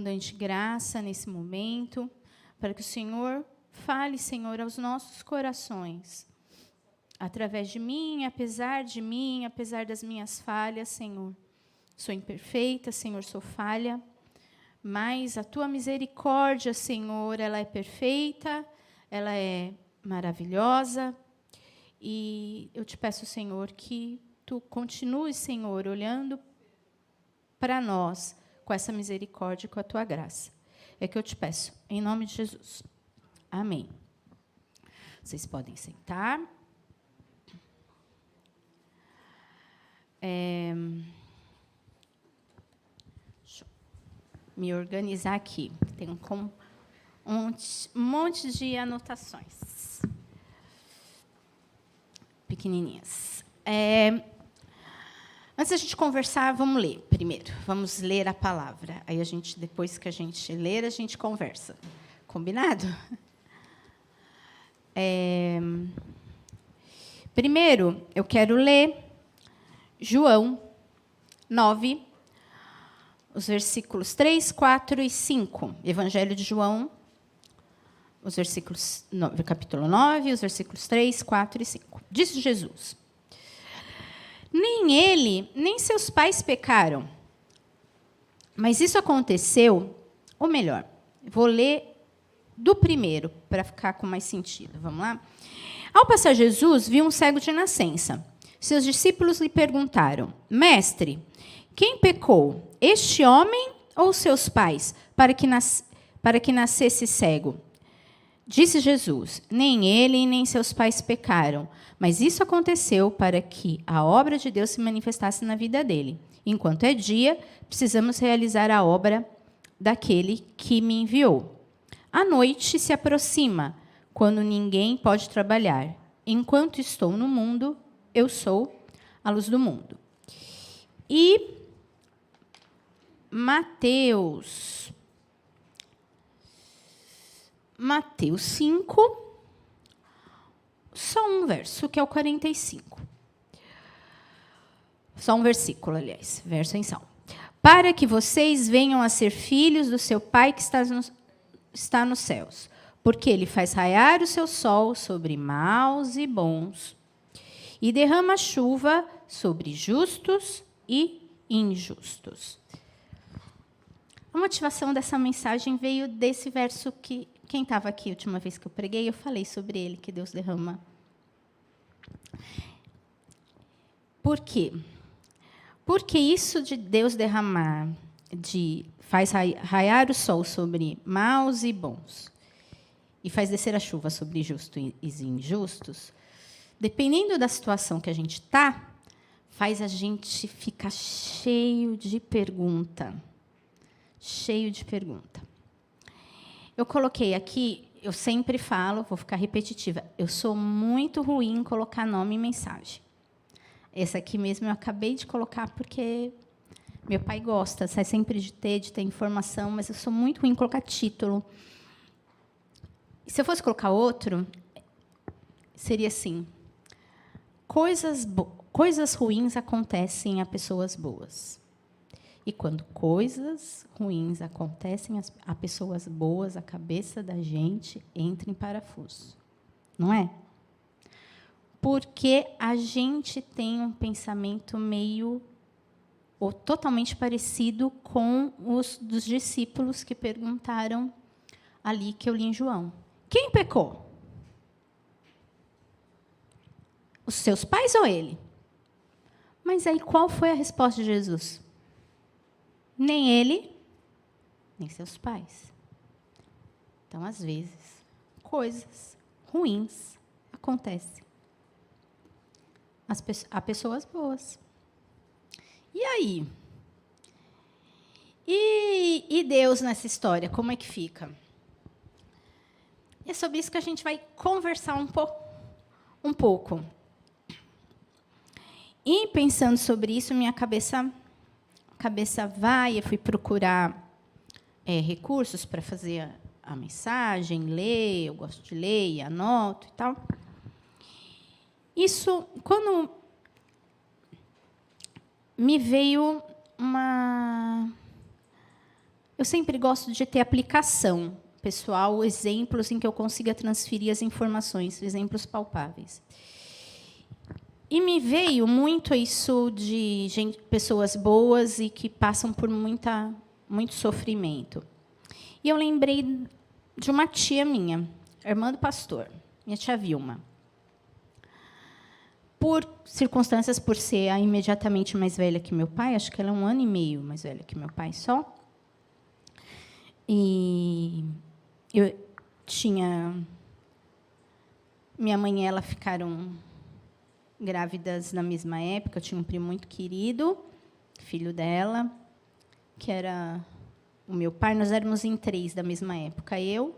abundante graça nesse momento, para que o Senhor fale, Senhor, aos nossos corações. Através de mim, apesar das minhas falhas, Senhor. Sou imperfeita, Senhor, sou falha, mas a tua misericórdia, Senhor, ela é perfeita, ela é maravilhosa, e eu te peço, Senhor, que tu continues, Senhor, olhando para nós com essa misericórdia, com a tua graça. É que eu te peço, em nome de Jesus. Amém. Vocês podem sentar. Deixa eu me organizar aqui. Tem um monte de anotações. Pequenininhas. Antes da gente conversar, vamos ler primeiro. Vamos ler a palavra. Aí, depois que a gente ler, a gente conversa. Combinado? Primeiro, eu quero ler João 9, os versículos 3, 4 e 5. Evangelho de João, os versículos, capítulo 9, os versículos 3, 4 e 5. Disse Jesus: nem ele, nem seus pais pecaram. Mas isso aconteceu, ou melhor, vou ler do primeiro, para ficar com mais sentido. Vamos lá? Ao passar Jesus, viu um cego de nascença. Seus discípulos lhe perguntaram: Mestre, quem pecou, este homem ou seus pais, para que nascesse cego? Disse Jesus: nem ele nem seus pais pecaram, mas isso aconteceu para que a obra de Deus se manifestasse na vida dele. Enquanto é dia, precisamos realizar a obra daquele que me enviou. A noite se aproxima, quando ninguém pode trabalhar. Enquanto estou no mundo, eu sou a luz do mundo. E Mateus 5, só um verso, que é o 45. Só um versículo, aliás, verso em Salmo. Para que vocês venham a ser filhos do seu Pai que está nos céus, porque ele faz raiar o seu sol sobre maus e bons, e derrama chuva sobre justos e injustos. A motivação dessa mensagem veio desse verso que, quem estava aqui a última vez que eu preguei, eu falei sobre ele, que Deus derrama. Por quê? Porque isso de Deus derramar, faz raiar o sol sobre maus e bons, e faz descer a chuva sobre justos e injustos, dependendo da situação que a gente está, faz a gente ficar cheio de pergunta. Cheio de pergunta. Eu coloquei aqui, eu sempre falo, vou ficar repetitiva, eu sou muito ruim em colocar nome em mensagem. Essa aqui mesmo eu acabei de colocar porque meu pai gosta, sai sempre de ter informação, mas eu sou muito ruim em colocar título. E se eu fosse colocar outro, seria assim: coisas ruins acontecem a pessoas boas. E quando coisas ruins acontecem a pessoas boas, a cabeça da gente entra em parafuso. Não é? Porque a gente tem um pensamento meio ou totalmente parecido com os dos discípulos que perguntaram ali, que eu li em João. Quem pecou? Os seus pais ou ele? Mas aí qual foi a resposta de Jesus? Nem ele, nem seus pais. Então, às vezes, coisas ruins acontecem a pessoas boas. E aí? E Deus nessa história, como é que fica? É sobre isso que a gente vai conversar um pouco. E pensando sobre isso, minha cabeça vai, eu fui procurar recursos para fazer a mensagem, ler, eu gosto de ler e anoto e tal. Isso, quando me veio eu sempre gosto de ter aplicação pessoal, exemplos em que eu consiga transferir as informações, exemplos palpáveis. E me veio muito isso de pessoas boas e que passam por muito sofrimento. E eu lembrei de uma tia minha, irmã do pastor, minha tia Vilma. Por circunstâncias, por ser a imediatamente mais velha que meu pai, acho que ela é 1 ano e meio mais velha que meu pai só. E eu tinha... Minha mãe e ela ficaram grávidas na mesma época. Eu tinha um primo muito querido, filho dela, que era o meu pai. Nós éramos em 3 da mesma época. Eu,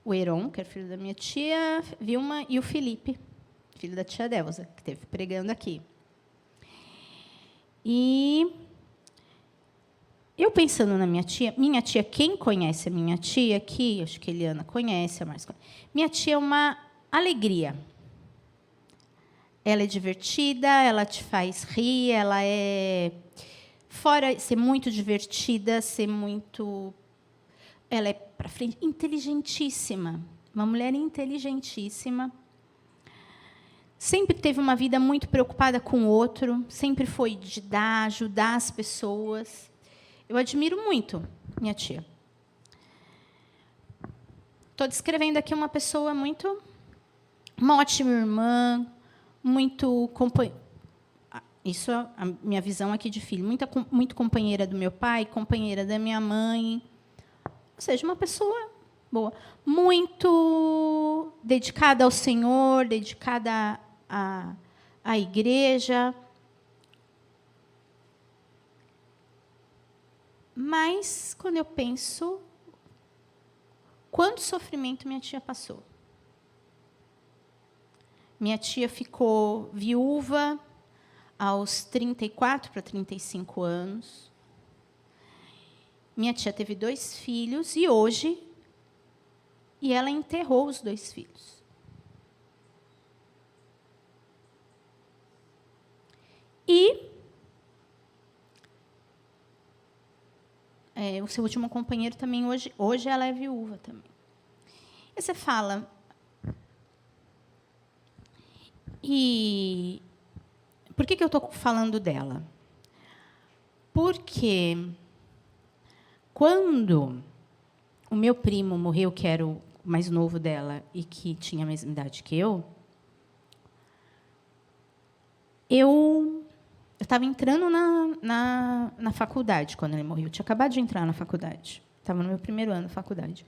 o Heron, que era filho da minha tia, Vilma, e o Felipe, filho da tia Delza, que esteve pregando aqui. E eu pensando na minha tia, quem conhece a minha tia aqui, acho que a Eliana conhece, a Márcia conhece. Minha tia é uma alegria. Ela é divertida, ela te faz rir, ela é, fora ser muito divertida, ela é para frente, inteligentíssima, uma mulher inteligentíssima. Sempre teve uma vida muito preocupada com o outro, sempre foi de ajudar as pessoas. Eu admiro muito minha tia. Estou descrevendo aqui uma pessoa uma ótima irmã, muito isso é a minha visão aqui de filho, muito companheira do meu pai, companheira da minha mãe, ou seja, uma pessoa boa, muito dedicada ao Senhor, dedicada à igreja. Mas, quando eu penso, quanto sofrimento minha tia passou. Minha tia ficou viúva aos 34 para 35 anos. Minha tia teve 2 filhos e ela enterrou os 2 filhos. E o seu último companheiro também, hoje ela é viúva também. E você fala... E por que eu estou falando dela? Porque quando o meu primo morreu, que era o mais novo dela e que tinha a mesma idade que eu estava entrando na faculdade quando ele morreu. Eu tinha acabado de entrar na faculdade. Estava no meu primeiro ano da faculdade.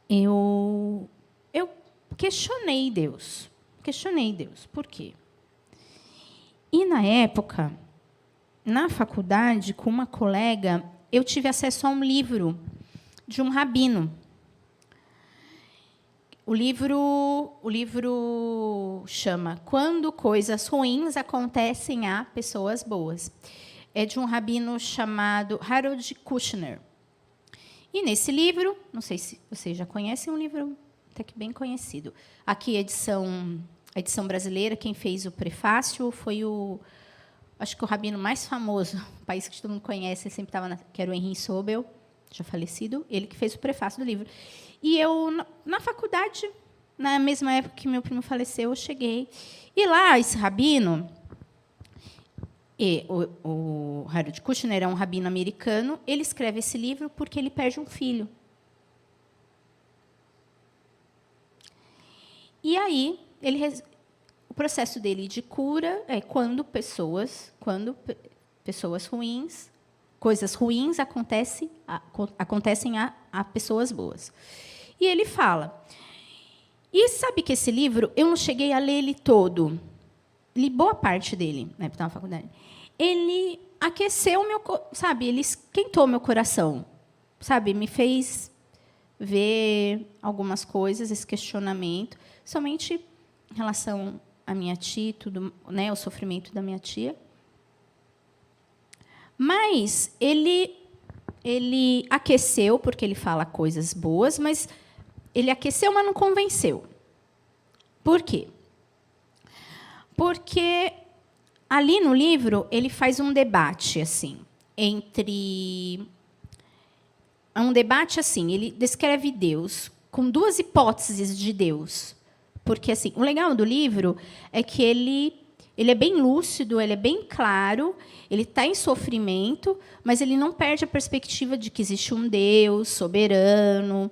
Eu questionei Deus. Por quê? E, na época, na faculdade, com uma colega, eu tive acesso a um livro de um rabino. O livro chama Quando Coisas Ruins Acontecem a Pessoas Boas. É de um rabino chamado Harold Kushner. E, nesse livro, não sei se vocês já conhecem, um livro até que bem conhecido. Aqui, a edição brasileira, quem fez o prefácio foi acho que o rabino mais famoso, o país que todo mundo conhece, sempre estava que era o Henri Sobel, já falecido, ele que fez o prefácio do livro. E eu, na faculdade, na mesma época que meu primo faleceu, eu cheguei. E lá, esse rabino, o Harold Kushner é um rabino americano, ele escreve esse livro porque ele perde um filho. E aí, o processo dele de cura é quando pessoas ruins, coisas ruins acontecem a pessoas boas. E ele fala. E sabe que esse livro, eu não cheguei a ler ele todo. Li boa parte dele, né, na faculdade. Ele aqueceu ele esquentou meu coração, me fez ver algumas coisas, esse questionamento, somente em relação à minha tia, o sofrimento da minha tia. Mas ele aqueceu, porque ele fala coisas boas, mas ele aqueceu, mas não convenceu. Por quê? Porque ali no livro ele faz um debate assim. entre... É um debate assim, ele descreve Deus com duas hipóteses de Deus. Porque assim, o legal do livro é que ele é bem lúcido, ele é bem claro, ele está em sofrimento, mas ele não perde a perspectiva de que existe um Deus soberano.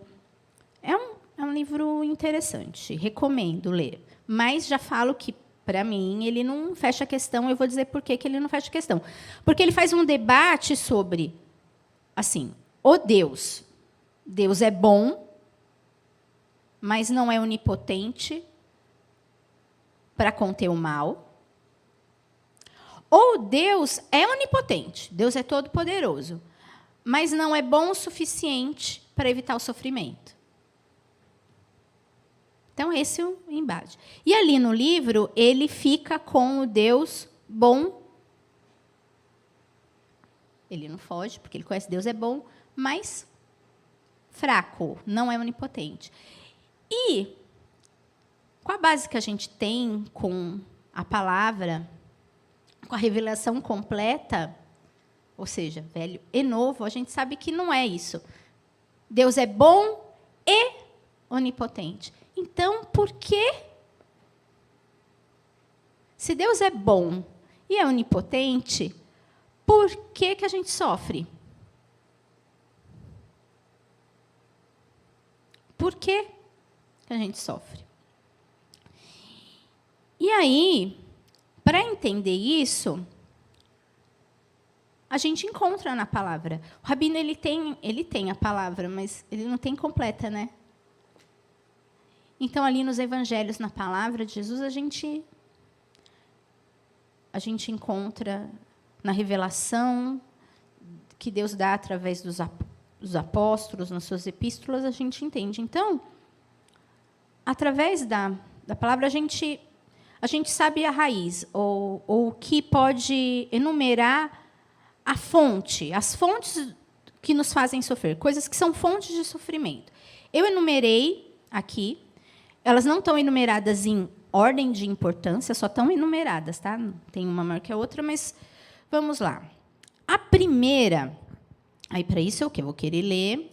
É um livro interessante, recomendo ler. Mas já falo que, para mim, ele não fecha a questão. Eu vou dizer por que ele não fecha a questão. Porque ele faz um debate sobre, assim, o Deus. Deus é bom, mas não é onipotente para conter o mal. Ou Deus é onipotente, Deus é todo-poderoso, mas não é bom o suficiente para evitar o sofrimento. Então, esse é o embate. E ali no livro, ele fica com o Deus bom. Ele não foge, porque ele conhece Deus é bom, mas fraco, não é onipotente. E, com a base que a gente tem com a palavra, com a revelação completa, ou seja, velho e novo, a gente sabe que não é isso. Deus é bom e onipotente. Então, por que? Se Deus é bom e é onipotente, por que a gente sofre? Por que a gente sofre? E aí, para entender isso, a gente encontra na palavra. O Rabino ele tem a palavra, mas ele não tem completa, né? Então, ali nos evangelhos, na palavra de Jesus, a gente encontra na revelação que Deus dá através dos apóstolos, nas suas epístolas, a gente entende. Então, através da palavra, a gente sabe a raiz, ou o que pode enumerar a fonte, as fontes que nos fazem sofrer, coisas que são fontes de sofrimento. Eu enumerei aqui, elas não estão enumeradas em ordem de importância, só estão enumeradas, tá? Tem uma maior que a outra, mas vamos lá. A primeira, aí para isso eu vou querer ler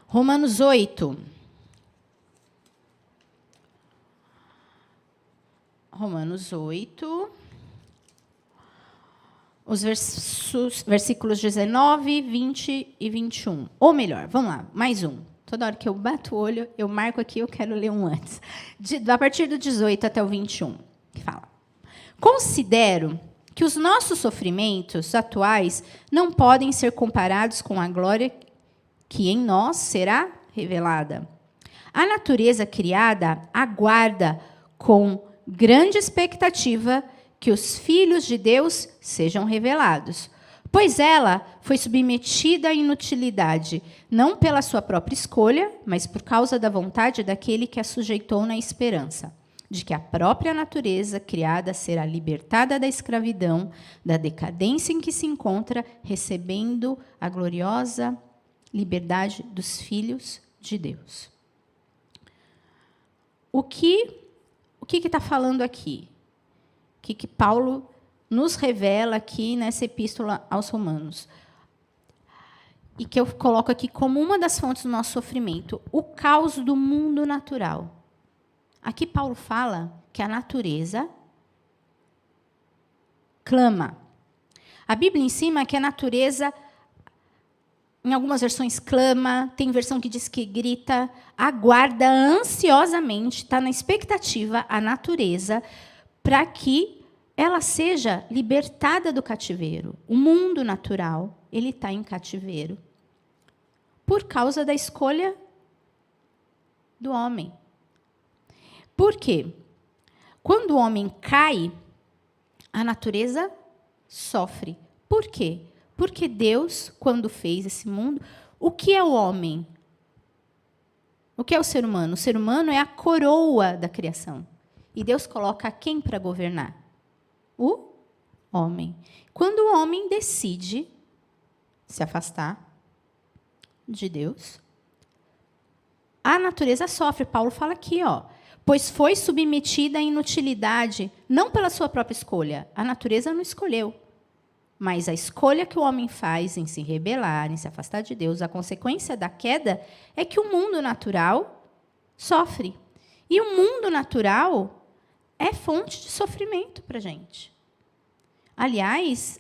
Romanos 8. Romanos 8, os versículos 19, 20 e 21. Ou melhor, vamos lá, mais um. Toda hora que eu bato o olho, eu marco aqui, eu quero ler um antes. A partir do 18 até o 21, que fala. Considero que os nossos sofrimentos atuais não podem ser comparados com a glória que em nós será revelada. A natureza criada aguarda com grande expectativa que os filhos de Deus sejam revelados, pois ela foi submetida à inutilidade, não pela sua própria escolha, mas por causa da vontade daquele que a sujeitou na esperança, de que a própria natureza criada será libertada da escravidão, da decadência em que se encontra, recebendo a gloriosa liberdade dos filhos de Deus. O que está falando aqui? O que Paulo nos revela aqui nessa epístola aos Romanos? E que eu coloco aqui como uma das fontes do nosso sofrimento, o caos do mundo natural. Aqui Paulo fala que a natureza clama. A Bíblia ensina que a natureza, em algumas versões, clama, tem versão que diz que grita, aguarda ansiosamente, está na expectativa a natureza, para que ela seja libertada do cativeiro. O mundo natural, ele está em cativeiro por causa da escolha do homem. Por quê? Quando o homem cai, a natureza sofre. Por quê? Porque Deus, quando fez esse mundo, o que é o homem? O que é o ser humano? O ser humano é a coroa da criação. E Deus coloca quem para governar? O homem. Quando o homem decide se afastar de Deus, a natureza sofre. Paulo fala aqui, pois foi submetida à inutilidade, não pela sua própria escolha. A natureza não escolheu. Mas a escolha que o homem faz em se rebelar, em se afastar de Deus, a consequência da queda é que o mundo natural sofre. E o mundo natural é fonte de sofrimento para a gente. Aliás,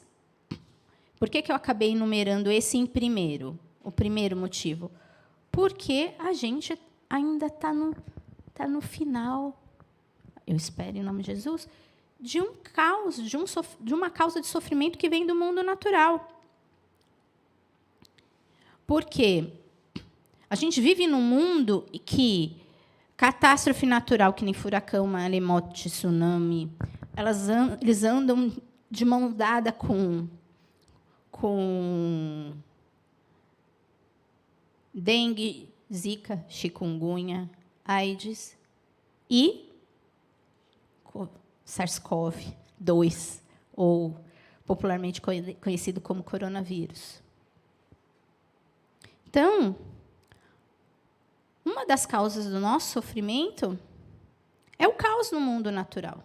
por que eu acabei enumerando esse em primeiro? O primeiro motivo? Porque a gente ainda está no final, eu espero em nome de Jesus, de um caos, de uma causa de sofrimento que vem do mundo natural. Porque a gente vive num mundo que catástrofe natural, que nem furacão, maremoto, tsunami, eles andam de mão dada com dengue, zika, chikungunya, AIDS e SARS-CoV-2, ou popularmente conhecido como coronavírus. Então, uma das causas do nosso sofrimento é o caos no mundo natural.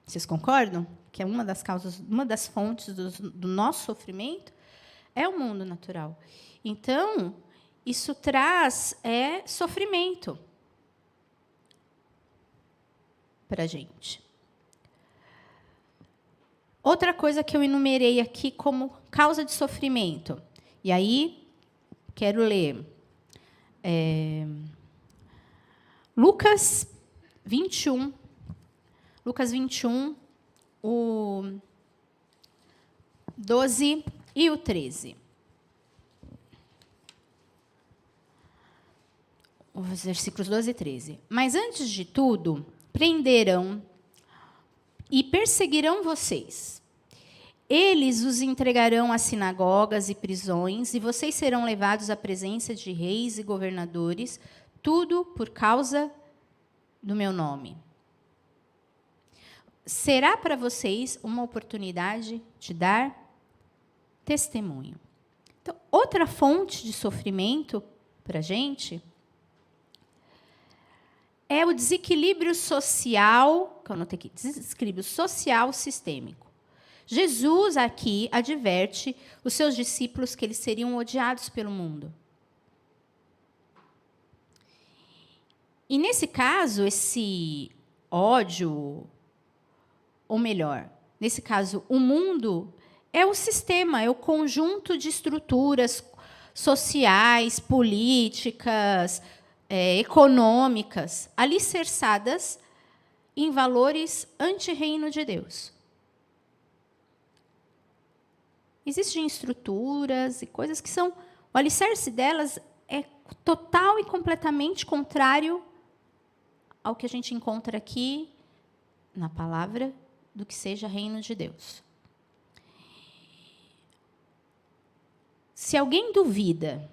Vocês concordam? Que é uma das causas, uma das fontes do nosso sofrimento é o mundo natural. Então, isso traz sofrimento para a gente. Outra coisa que eu enumerei aqui como causa de sofrimento. E aí, quero ler Lucas 21. Lucas 21, o 12 e o 13. Os versículos 12 e 13. Mas, antes de tudo, prenderão e perseguirão vocês. Eles os entregarão às sinagogas e prisões, e vocês serão levados à presença de reis e governadores, tudo por causa do meu nome. Será para vocês uma oportunidade de dar testemunho. Então, outra fonte de sofrimento para a gente é o desequilíbrio social, que eu anotei aqui, desequilíbrio social sistêmico. Jesus aqui adverte os seus discípulos que eles seriam odiados pelo mundo. E, nesse caso, esse ódio, ou melhor, nesse caso, o mundo é o sistema, é o conjunto de estruturas sociais, políticas, econômicas, alicerçadas em valores anti-reino de Deus. Existem estruturas e coisas que são... O alicerce delas é total e completamente contrário ao que a gente encontra aqui na palavra do que seja reino de Deus. Se alguém duvida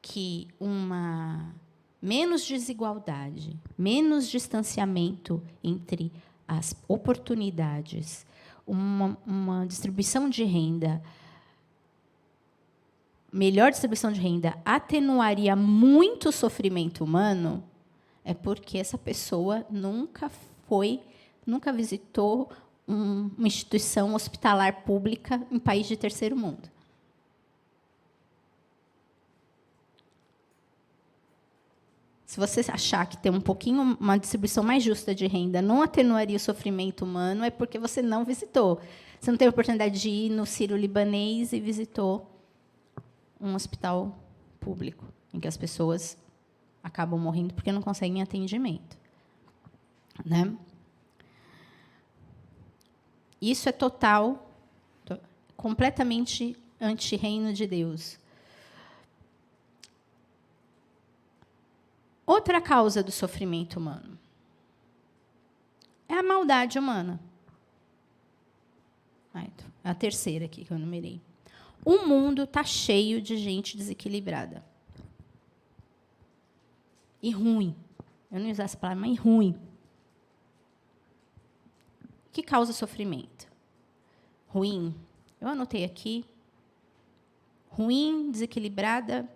que uma menos desigualdade, menos distanciamento entre as oportunidades, uma distribuição de renda, melhor distribuição de renda, atenuaria muito o sofrimento humano, é porque essa pessoa nunca visitou uma instituição hospitalar pública em país de terceiro mundo. Se você achar que ter uma distribuição mais justa de renda não atenuaria o sofrimento humano, é porque você não visitou. Você não teve a oportunidade de ir no Sírio-Libanês e visitou um hospital público, em que as pessoas acabam morrendo porque não conseguem atendimento. Né? Isso é completamente anti-reino de Deus. Outra causa do sofrimento humano é a maldade humana. É a terceira aqui que eu enumerei. O mundo está cheio de gente desequilibrada. E ruim. Eu não ia usar essa palavra, mas ruim. O que causa sofrimento? Ruim. Eu anotei aqui. Ruim, desequilibrada,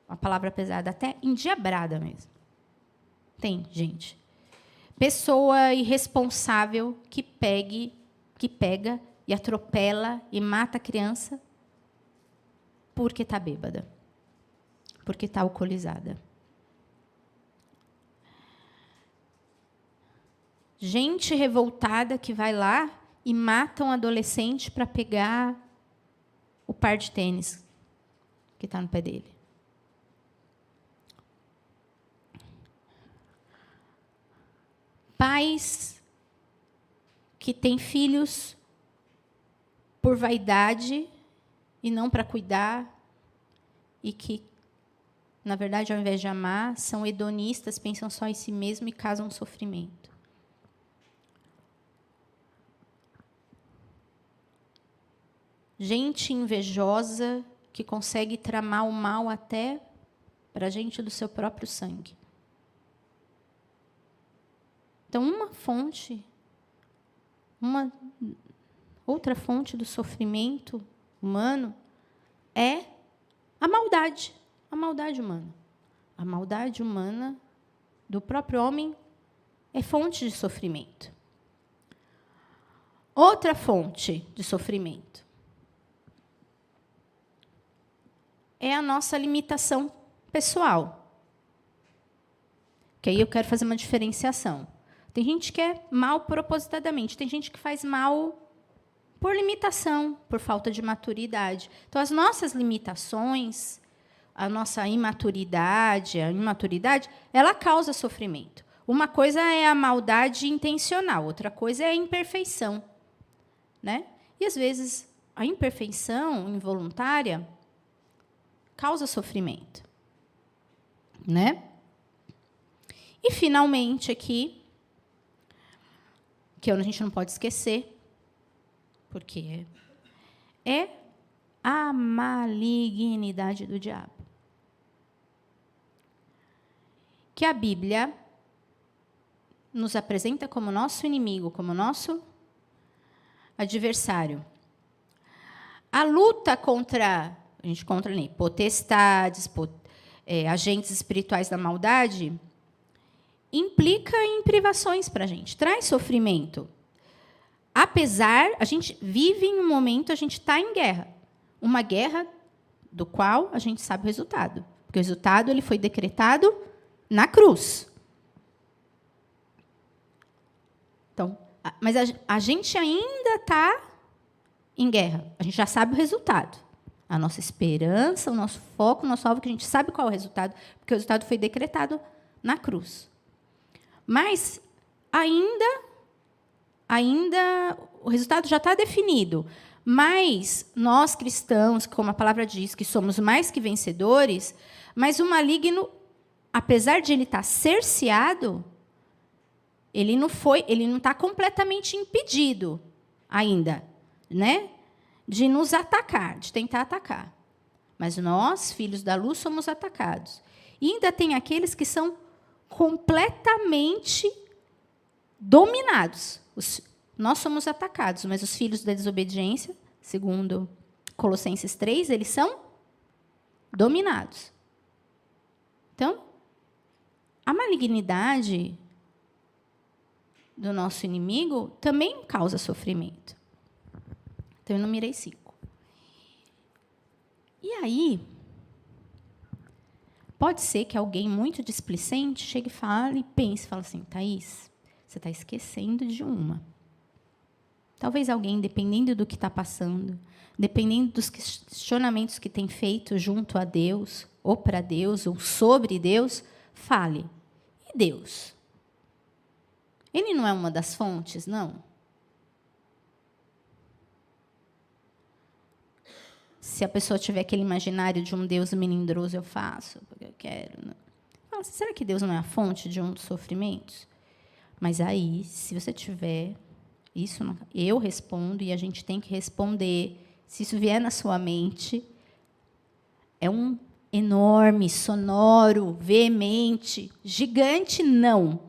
uma palavra pesada, até endiabrada mesmo. Tem, gente. Pessoa irresponsável que pegue que pega e atropela e mata a criança porque está bêbada, porque está alcoolizada. Gente revoltada que vai lá e mata um adolescente para pegar o par de tênis que está no pé dele. Pais que têm filhos por vaidade e não para cuidar, e que, na verdade, ao invés de amar, são hedonistas, pensam só em si mesmo e causam sofrimento. Gente invejosa que consegue tramar o mal até para gente do seu próprio sangue. Então, outra fonte do sofrimento humano é a maldade humana. A maldade humana do próprio homem é fonte de sofrimento. Outra fonte de sofrimento é a nossa limitação pessoal. Que aí eu quero fazer uma diferenciação. Tem gente que é mal propositadamente, tem gente que faz mal por limitação, por falta de maturidade. Então, as nossas limitações, a nossa imaturidade, ela causa sofrimento. Uma coisa é a maldade intencional, outra coisa é a imperfeição, né? E, às vezes, a imperfeição involuntária causa sofrimento, né? E, finalmente, aqui, que a gente não pode esquecer, porque é a malignidade do diabo. Que a Bíblia nos apresenta como nosso inimigo, como nosso adversário. A luta contra potestades, agentes espirituais da maldade, implica em privações para a gente, traz sofrimento. Apesar, a gente vive em um momento, a gente está em guerra. Uma guerra do qual a gente sabe o resultado. Porque o resultado ele foi decretado na cruz. Então, mas a gente ainda está em guerra. A gente já sabe o resultado. A nossa esperança, o nosso foco, o nosso alvo, que a gente sabe qual é o resultado, porque o resultado foi decretado na cruz. Mas ainda o resultado já está definido. Mas nós, cristãos, como a palavra diz, que somos mais que vencedores, mas o maligno, apesar de ele estar cerceado, ele não está completamente impedido ainda, né, de nos atacar, de tentar atacar. Mas nós, filhos da luz, somos atacados. E ainda tem aqueles que são completamente dominados. Nós somos atacados, mas os filhos da desobediência, segundo Colossenses 3, eles são dominados. Então, a malignidade do nosso inimigo também causa sofrimento. Então, eu numerei 5. E aí, pode ser que alguém muito displicente chegue e fale, fala assim, Thaís, você está esquecendo de uma. Talvez alguém, dependendo do que está passando, dependendo dos questionamentos que tem feito junto a Deus, ou para Deus, ou sobre Deus, fale, e Deus? Ele não é uma das fontes, não? Se a pessoa tiver aquele imaginário de um Deus melindroso, eu faço, porque eu quero. Não. Fala, será que Deus não é a fonte de um dos sofrimentos? Mas aí, se você tiver isso, eu respondo e a gente tem que responder. Se isso vier na sua mente, é um enorme, sonoro, veemente, gigante não.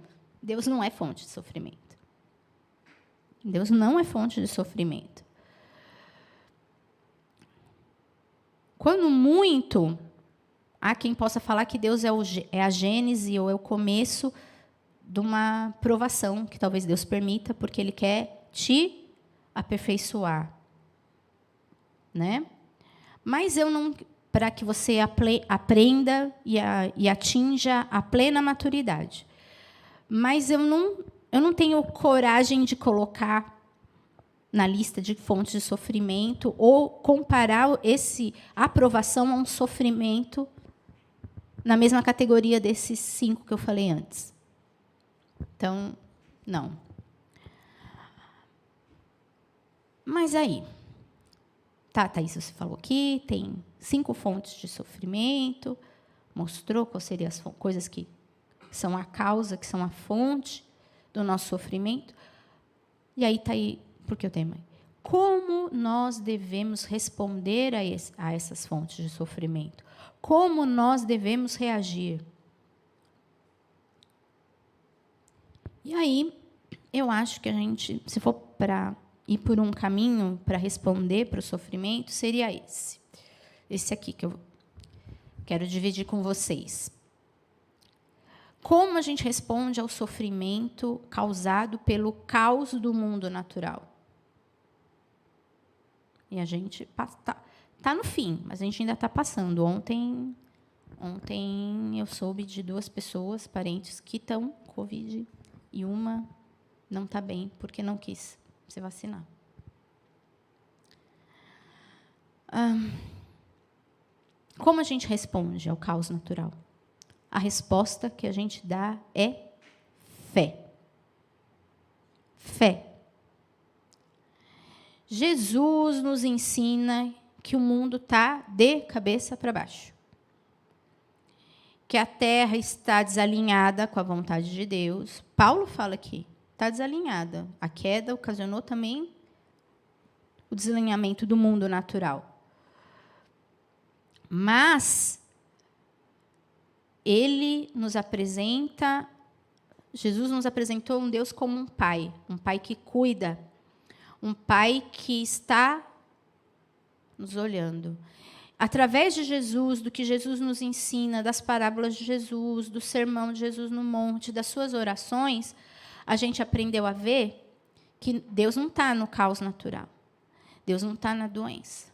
Deus não é fonte de sofrimento. Deus não é fonte de sofrimento. Quando muito, há quem possa falar que Deus é a gênese ou é o começo de uma provação que talvez Deus permita, porque Ele quer te aperfeiçoar, né? Mas eu não, para que você aprenda e atinja a plena maturidade. Mas eu não tenho coragem de colocar na lista de fontes de sofrimento ou comparar a aprovação a um sofrimento na mesma categoria desses 5 que eu falei antes. Então, não. Mas aí, tá, Thaís, você falou aqui, tem 5 fontes de sofrimento, mostrou quais seriam as coisas que são a causa, que são a fonte do nosso sofrimento. E aí está aí, porque eu tenho mãe. Como nós devemos responder a essas fontes de sofrimento? Como nós devemos reagir? E aí, eu acho que a gente, se for para ir por um caminho para responder para o sofrimento, seria esse. Esse aqui que eu quero dividir com vocês. Como a gente responde ao sofrimento causado pelo caos do mundo natural? E a gente está no fim, mas a gente ainda está passando. Ontem eu soube de 2 pessoas, parentes, que estão com Covid, e uma não está bem porque não quis se vacinar. Como a gente responde ao caos natural? A resposta que a gente dá é fé. Fé. Jesus nos ensina que o mundo está de cabeça para baixo. Que a terra está desalinhada com a vontade de Deus. Paulo fala aqui, está desalinhada. A queda ocasionou também o desalinhamento do mundo natural. Mas Jesus nos apresentou um Deus como um pai que cuida, um pai que está nos olhando. Através de Jesus, do que Jesus nos ensina, das parábolas de Jesus, do sermão de Jesus no monte, das suas orações, a gente aprendeu a ver que Deus não está no caos natural. Deus não está na doença.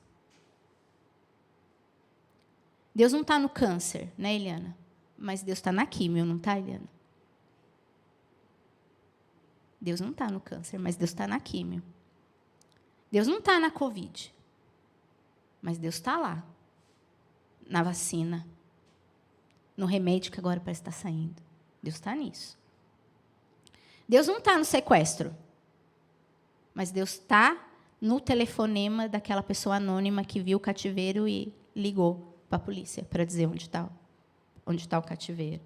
Deus não está no câncer, né, Eliana? Mas Deus está na químio, não está, Eliana? Deus não está no câncer, mas Deus está na químio. Deus não está na Covid, mas Deus está lá, na vacina, no remédio que agora parece estar saindo. Deus está nisso. Deus não está no sequestro, mas Deus está no telefonema daquela pessoa anônima que viu o cativeiro e ligou para a polícia para dizer onde está o cativeiro.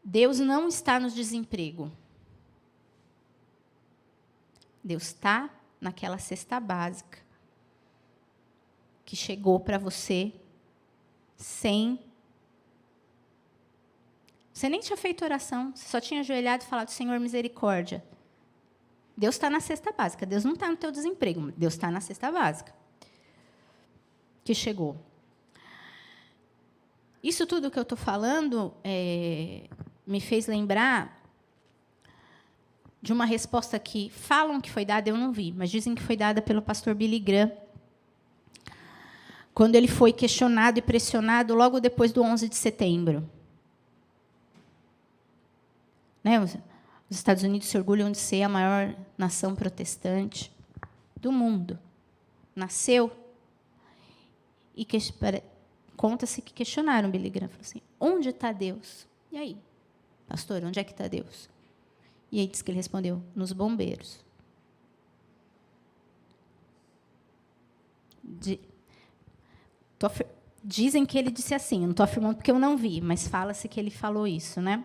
Deus não está no desemprego. Deus está naquela cesta básica que chegou para você sem... Você nem tinha feito oração, você só tinha ajoelhado e falado, Senhor, misericórdia. Deus está na cesta básica. Deus não está no teu desemprego. Deus está na cesta básica que chegou. Isso tudo que eu estou falando me fez lembrar de uma resposta que falam que foi dada, eu não vi, mas dizem que foi dada pelo pastor Billy Graham, quando ele foi questionado e pressionado logo depois do 11 de setembro. Né? Os Estados Unidos se orgulham de ser a maior nação protestante do mundo. Nasceu e conta-se que questionaram Billy Graham. Falaram assim, onde está Deus? E aí, pastor, onde é que está Deus? E aí diz que ele respondeu, nos bombeiros. Dizem que ele disse assim, não estou afirmando porque eu não vi, mas fala-se que ele falou isso, né?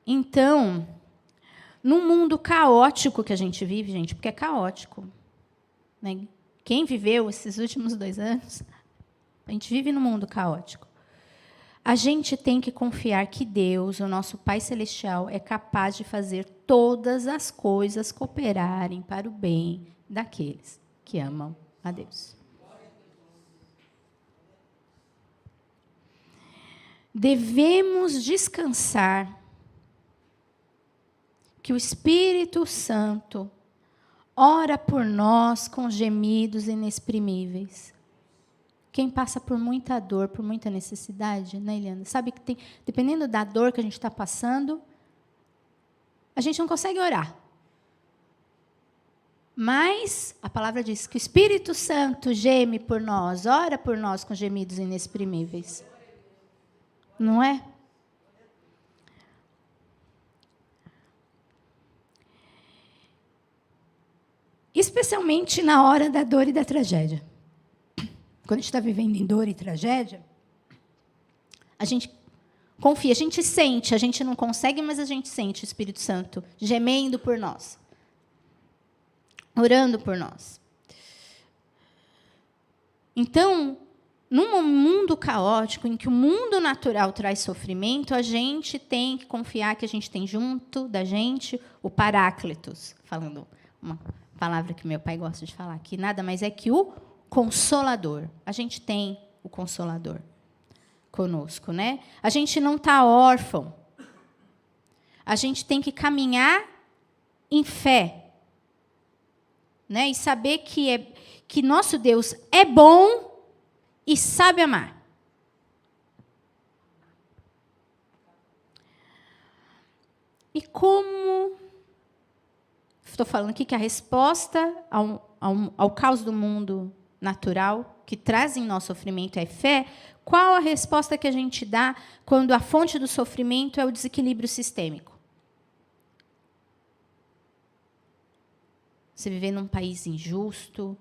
Então, num mundo caótico que a gente vive, gente, porque é caótico, né? Quem viveu esses últimos 2 anos, a gente vive num mundo caótico. A gente tem que confiar que Deus, o nosso Pai Celestial, é capaz de fazer todas as coisas cooperarem para o bem daqueles que amam a Deus. Devemos descansar que o Espírito Santo ora por nós com gemidos inexprimíveis. Quem passa por muita dor, por muita necessidade, né, Eliana? Sabe que tem, dependendo da dor que a gente está passando, a gente não consegue orar. Mas a palavra diz que o Espírito Santo geme por nós, ora por nós com gemidos inexprimíveis. Não é? Especialmente na hora da dor e da tragédia. Quando a gente está vivendo em dor e tragédia, a gente confia, a gente sente, a gente não consegue, mas a gente sente o Espírito Santo gemendo por nós, orando por nós. Então, num mundo caótico, em que o mundo natural traz sofrimento, a gente tem que confiar que a gente tem junto da gente o Paráclitos, falando uma palavra que meu pai gosta de falar, que nada mais é que o Consolador. A gente tem o Consolador conosco, né? A gente não está órfão. A gente tem que caminhar em fé, né? E saber que nosso Deus é bom e sabe amar. E como estou falando aqui que a resposta ao caos do mundo natural, que traz em nós sofrimento, é fé, qual a resposta que a gente dá quando a fonte do sofrimento é o desequilíbrio sistêmico? Você viver num país injusto,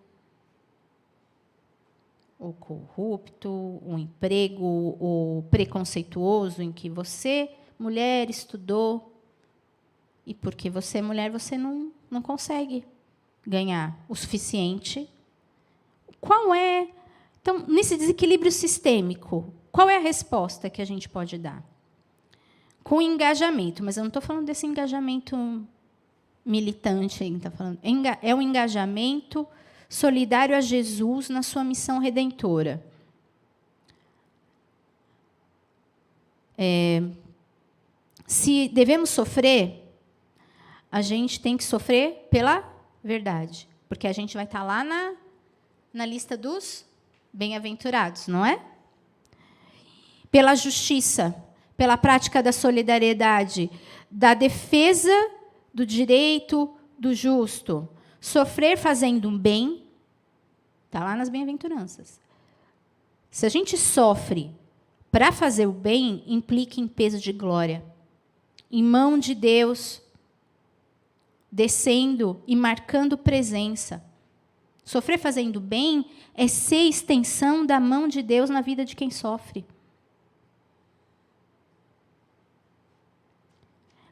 ou corrupto, um emprego ou preconceituoso, em que você, mulher, estudou, e porque você é mulher, você não consegue ganhar o suficiente. Qual é, então, nesse desequilíbrio sistêmico, qual é a resposta que a gente pode dar? Com engajamento, mas eu não estou falando desse engajamento militante, tá falando, é um engajamento solidário a Jesus na sua missão redentora. Se devemos sofrer, a gente tem que sofrer pela verdade, porque a gente vai estar lá na lista dos bem-aventurados, não é? Pela justiça, pela prática da solidariedade, da defesa do direito do justo. Sofrer fazendo um bem, está lá nas bem-aventuranças. Se a gente sofre para fazer o bem, implica em peso de glória, em mão de Deus, descendo e marcando presença. Sofrer fazendo bem é ser extensão da mão de Deus na vida de quem sofre.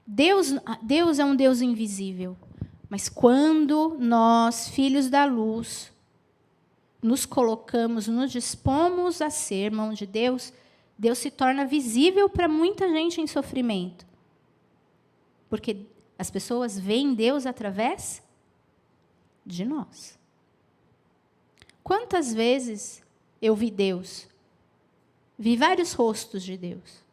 Deus é um Deus invisível. Mas quando nós, filhos da luz, nos colocamos, nos dispomos a ser mão de Deus, Deus se torna visível para muita gente em sofrimento. Porque as pessoas veem Deus através de nós. Quantas vezes eu vi Deus? Vi vários rostos de Deus.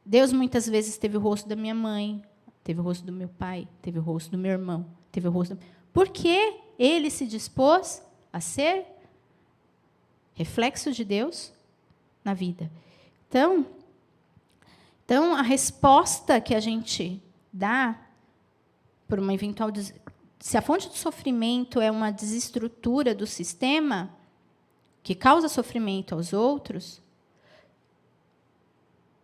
Deus muitas vezes teve o rosto da minha mãe, teve o rosto do meu pai, teve o rosto do meu irmão, teve o rosto... Porque ele se dispôs a ser reflexo de Deus na vida. Então, a resposta que a gente dá por uma eventual... Se a fonte do sofrimento é uma desestrutura do sistema que causa sofrimento aos outros...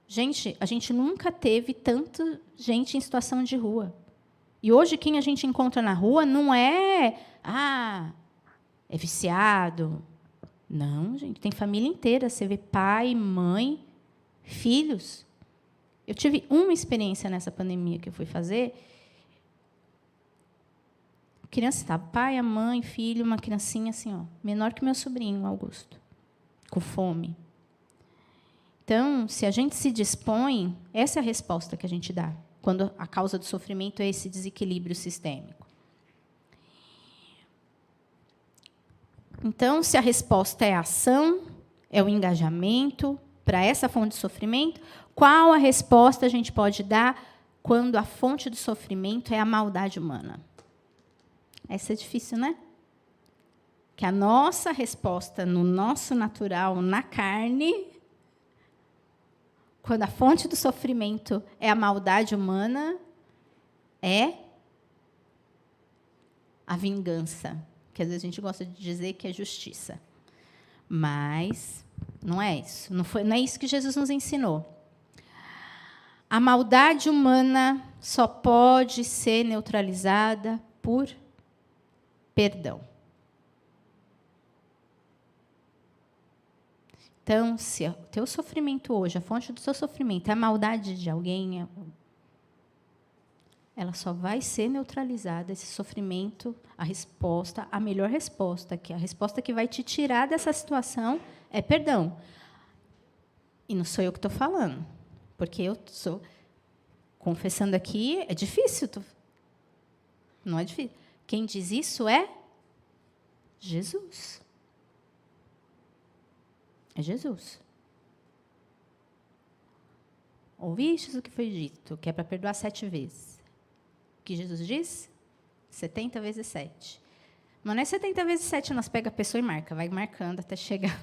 Gente, a gente nunca teve tanta gente em situação de rua. E hoje, quem a gente encontra na rua não é viciado. Não, gente, tem família inteira. Você vê pai, mãe, filhos. Eu tive uma experiência nessa pandemia que eu fui fazer. A criança estava, pai, a mãe, filho, uma criancinha assim, ó, menor que meu sobrinho, Augusto, com fome. Então, se a gente se dispõe, essa é a resposta que a gente dá, quando a causa do sofrimento é esse desequilíbrio sistêmico. Então, se a resposta é a ação, é o engajamento para essa fonte de sofrimento, qual a resposta a gente pode dar quando a fonte do sofrimento é a maldade humana. Essa é difícil, né? Que a nossa resposta no nosso natural, na carne, quando a fonte do sofrimento é a maldade humana, é a vingança, que às vezes a gente gosta de dizer que é justiça. Mas não é isso. Não é isso que Jesus nos ensinou. A maldade humana só pode ser neutralizada por perdão. Então, se o teu sofrimento hoje, a fonte do seu sofrimento é a maldade de alguém, ela só vai ser neutralizada, esse sofrimento, a resposta, a melhor resposta, que a resposta que vai te tirar dessa situação é perdão. E não sou eu que estou falando, porque eu estou confessando aqui, é difícil. Não é difícil. Quem diz isso é Jesus. É Jesus. Ouvistes o que foi dito, que é para perdoar 7 vezes. O que Jesus diz? 70 vezes 7. Mas não é 70 vezes 7, nós pega a pessoa e marca. Vai marcando até chegar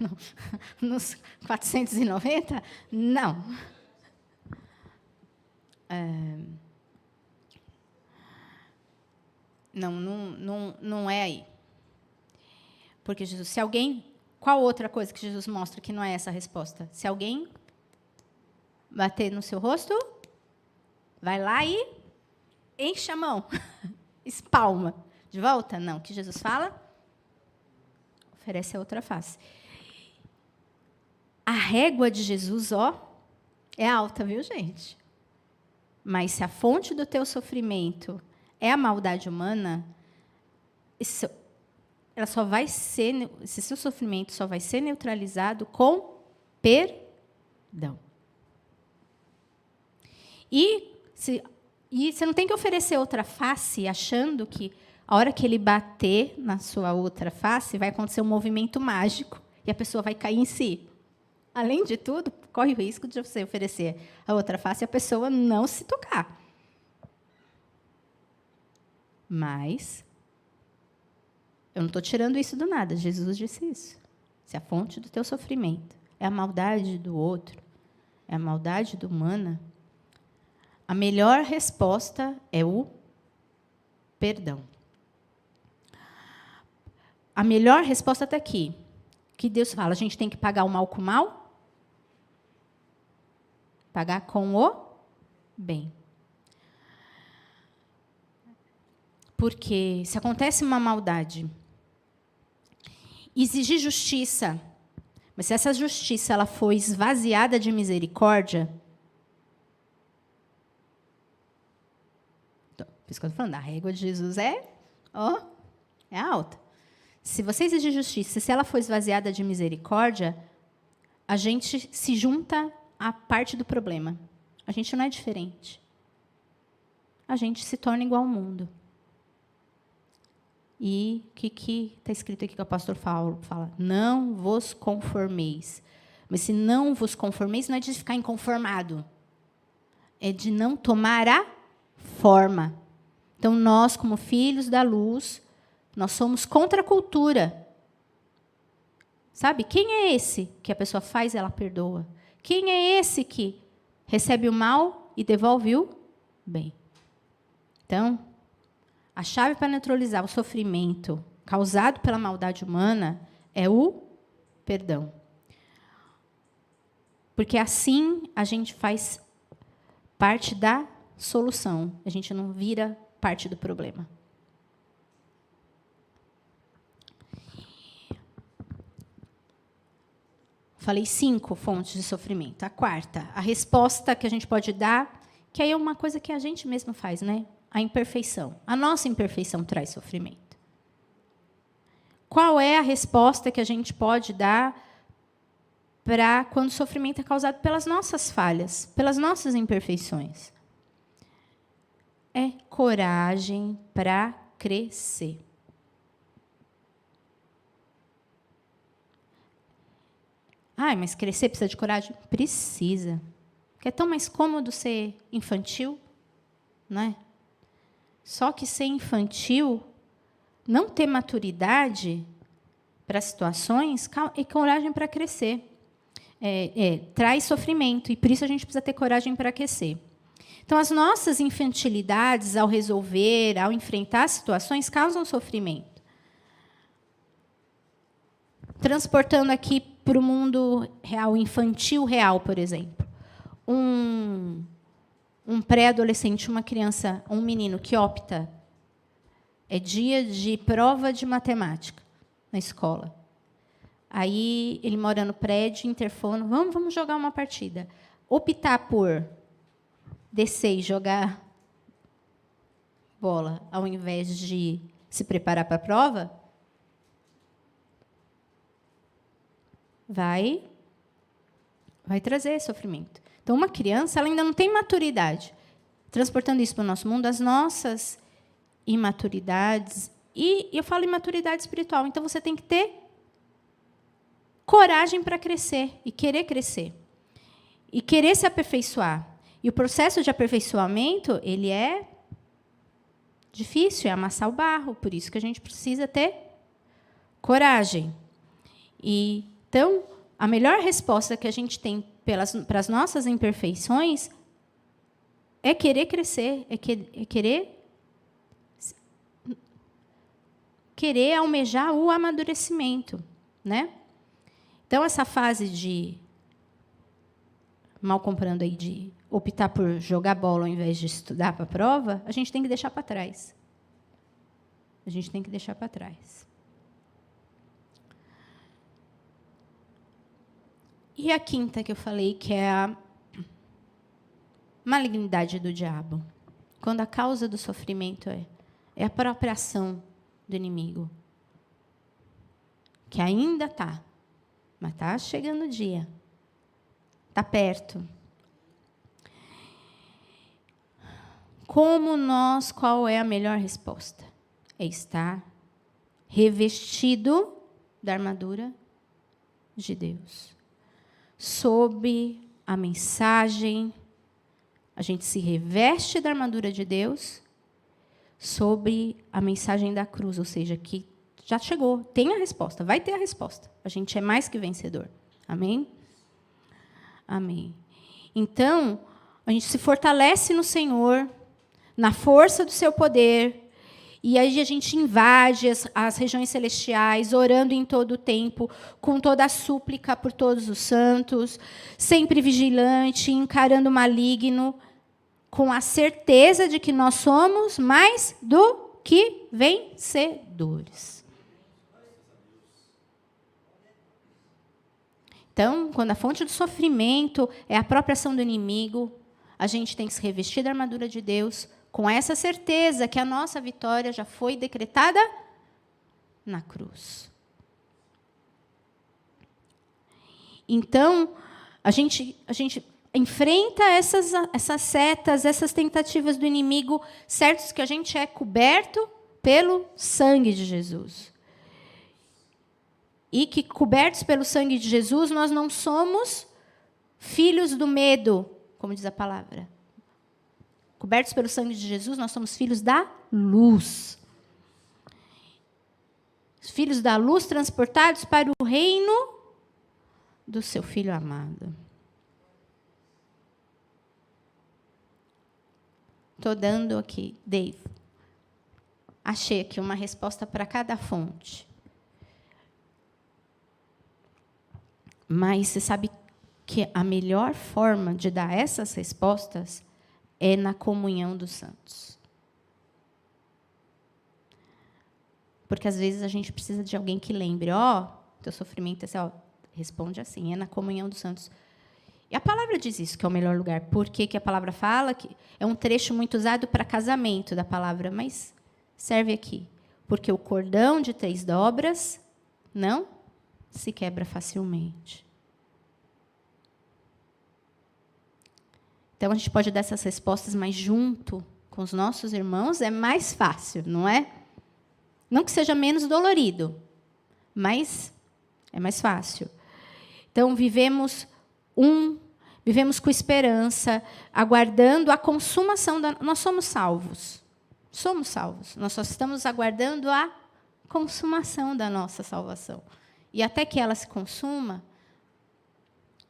nos 490? Não. Não é aí. Porque Jesus, se alguém... Qual outra coisa que Jesus mostra que não é essa a resposta? Se alguém bater no seu rosto, vai lá e enche a mão. Espalma. De volta? Não. O que Jesus fala? Oferece a outra face. A régua de Jesus, é alta, viu, gente? Mas se a fonte do teu sofrimento é a maldade humana, ela só vai ser, esse seu sofrimento só vai ser neutralizado com perdão. E você não tem que oferecer outra face achando que a hora que ele bater na sua outra face vai acontecer um movimento mágico e a pessoa vai cair em si. Além de tudo, corre o risco de você oferecer a outra face e a pessoa não se tocar. Mas eu não estou tirando isso do nada. Jesus disse isso. Se a fonte do teu sofrimento é a maldade do outro, é a maldade do humana, a melhor resposta é o perdão. A melhor resposta está aqui. Que Deus fala, a gente tem que pagar o mal com o mal? Pagar com o bem. Porque se acontece uma maldade, exigir justiça, mas se essa justiça ela foi esvaziada de misericórdia, por isso que eu estou falando, a régua de Jesus é alta. Se você exigir justiça, se ela for esvaziada de misericórdia, a gente se junta à parte do problema. A gente não é diferente. A gente se torna igual ao mundo. E o que está escrito aqui que o pastor Paulo fala? Não vos conformeis. Mas se não vos conformeis, não é de ficar inconformado. É de não tomar a forma. Então, nós, como filhos da luz, nós somos contra a cultura. Sabe? Quem é esse que a pessoa faz e ela perdoa? Quem é esse que recebe o mal e devolve o bem? Então, a chave para neutralizar o sofrimento causado pela maldade humana é o perdão. Porque assim a gente faz parte da solução. A gente não vira parte do problema. Falei 5 fontes de sofrimento. A quarta, a resposta que a gente pode dar, que aí é uma coisa que a gente mesmo faz, né? A imperfeição. A nossa imperfeição traz sofrimento. Qual é a resposta que a gente pode dar para quando o sofrimento é causado pelas nossas falhas, pelas nossas imperfeições? É coragem para crescer. Mas crescer precisa de coragem? Precisa. Porque é tão mais cômodo ser infantil. não é? Só que ser infantil, não ter maturidade para situações e coragem para crescer. Traz sofrimento, e por isso a gente precisa ter coragem para crescer. Então, as nossas infantilidades, ao resolver, ao enfrentar situações, causam sofrimento. Transportando aqui para o mundo real, infantil real, por exemplo. Um pré-adolescente, uma criança, um menino que opta, é dia de prova de matemática na escola. Aí ele mora no prédio, interfono, vamos jogar uma partida. Optar por descer e jogar bola, ao invés de se preparar para a prova, vai trazer sofrimento. Então, uma criança ela ainda não tem maturidade. Transportando isso para o nosso mundo, as nossas imaturidades, e eu falo imaturidade espiritual, então você tem que ter coragem para crescer, e querer se aperfeiçoar. E o processo de aperfeiçoamento, ele é difícil, é amassar o barro, por isso que a gente precisa ter coragem. Então, a melhor resposta que a gente tem para as nossas imperfeições é querer crescer, é querer almejar o amadurecimento, né? Então, essa fase de, mal comprando aí, de optar por jogar bola ao invés de estudar para a prova, a gente tem que deixar para trás. A gente tem que deixar para trás. E a quinta que eu falei, que é a malignidade do diabo. Quando a causa do sofrimento é a própria ação do inimigo. Que ainda está, mas está chegando o dia. Está perto. Qual é a melhor resposta? É estar revestido da armadura de Deus. Sob a mensagem, a gente se reveste da armadura de Deus, sobre a mensagem da cruz, ou seja, que já chegou, tem a resposta, vai ter a resposta. A gente é mais que vencedor. Amém? Amém. Então, a gente se fortalece no Senhor, na força do seu poder, e aí a gente invade as regiões celestiais, orando em todo o tempo, com toda a súplica por todos os santos, sempre vigilante, encarando o maligno, com a certeza de que nós somos mais do que vencedores. Então, quando a fonte do sofrimento é a própria ação do inimigo, a gente tem que se revestir da armadura de Deus, com essa certeza que a nossa vitória já foi decretada na cruz. Então, a gente enfrenta essas setas, essas tentativas do inimigo, certos que a gente é coberto pelo sangue de Jesus. E que, cobertos pelo sangue de Jesus, nós não somos filhos do medo, como diz a palavra. Cobertos pelo sangue de Jesus, nós somos filhos da luz. Filhos da luz transportados para o reino do seu Filho amado. Estou dando aqui, Dave. Achei aqui uma resposta para cada fonte. Mas você sabe que a melhor forma de dar essas respostas é na comunhão dos santos. Porque, às vezes, a gente precisa de alguém que lembre, teu sofrimento é assim, responde assim, é na comunhão dos santos. E a palavra diz isso, que é o melhor lugar. Por que a palavra fala? Que é um trecho muito usado para casamento da palavra, mas serve aqui. Porque o cordão de 3 dobras não se quebra facilmente. Então, a gente pode dar essas respostas, mas junto com os nossos irmãos é mais fácil, não é? Não que seja menos dolorido, mas é mais fácil. Então, vivemos Vivemos com esperança, aguardando a consumação da... Nós somos salvos. Somos salvos. Nós só estamos aguardando a consumação da nossa salvação. E até que ela se consuma,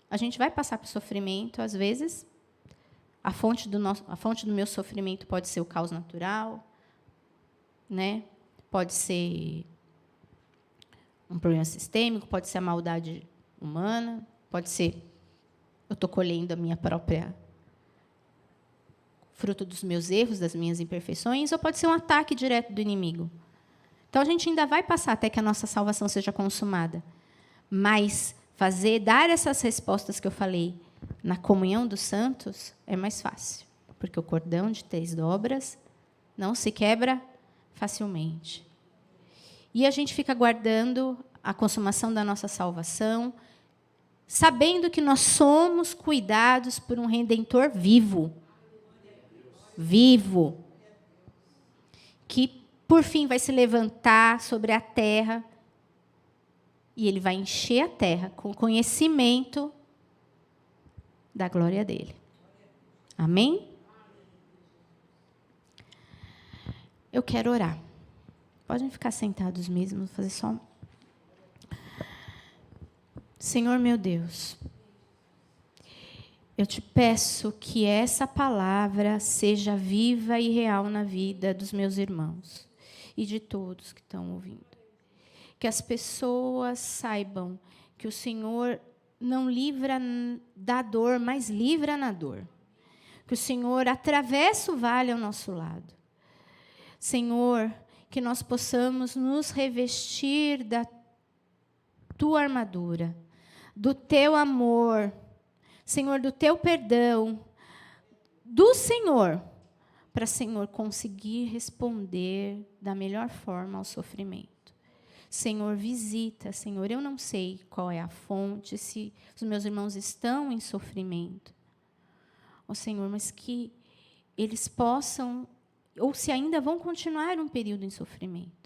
a gente vai passar por sofrimento, às vezes. A fonte do meu sofrimento pode ser o caos natural, né? Pode ser um problema sistêmico, pode ser a maldade humana, pode ser eu estou colhendo a minha própria fruto dos meus erros, das minhas imperfeições, ou pode ser um ataque direto do inimigo. Então, a gente ainda vai passar até que a nossa salvação seja consumada. Mas dar essas respostas que eu falei na comunhão dos santos é mais fácil, porque o cordão de 3 dobras não se quebra facilmente. E a gente fica aguardando a consumação da nossa salvação, sabendo que nós somos cuidados por um Redentor vivo. Vivo. Que, por fim, vai se levantar sobre a terra e ele vai encher a terra com conhecimento da glória dele. Amém? Eu quero orar. Podem ficar sentados mesmo, vou fazer só... Senhor meu Deus, eu te peço que essa palavra seja viva e real na vida dos meus irmãos e de todos que estão ouvindo. Que as pessoas saibam que o Senhor não livra da dor, mas livra na dor. Que o Senhor atravessa o vale ao nosso lado. Senhor, que nós possamos nos revestir da tua armadura, do teu amor, Senhor, do teu perdão, do Senhor, para, Senhor, conseguir responder da melhor forma ao sofrimento. Senhor, visita, Senhor, eu não sei qual é a fonte, se os meus irmãos estão em sofrimento. Ó Senhor, mas que eles possam, ou se ainda vão continuar um período em sofrimento,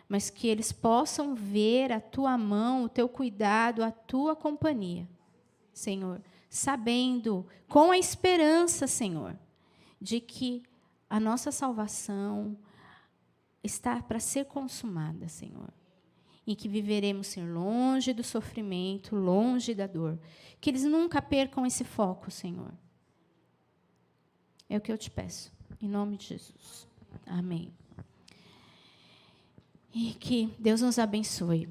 mas que eles possam ver a tua mão, o teu cuidado, a tua companhia, Senhor, sabendo, com a esperança, Senhor, de que a nossa salvação está para ser consumada, Senhor, e que viveremos, Senhor, longe do sofrimento, longe da dor, que eles nunca percam esse foco, Senhor. É o que eu te peço, em nome de Jesus. Amém. E que Deus nos abençoe.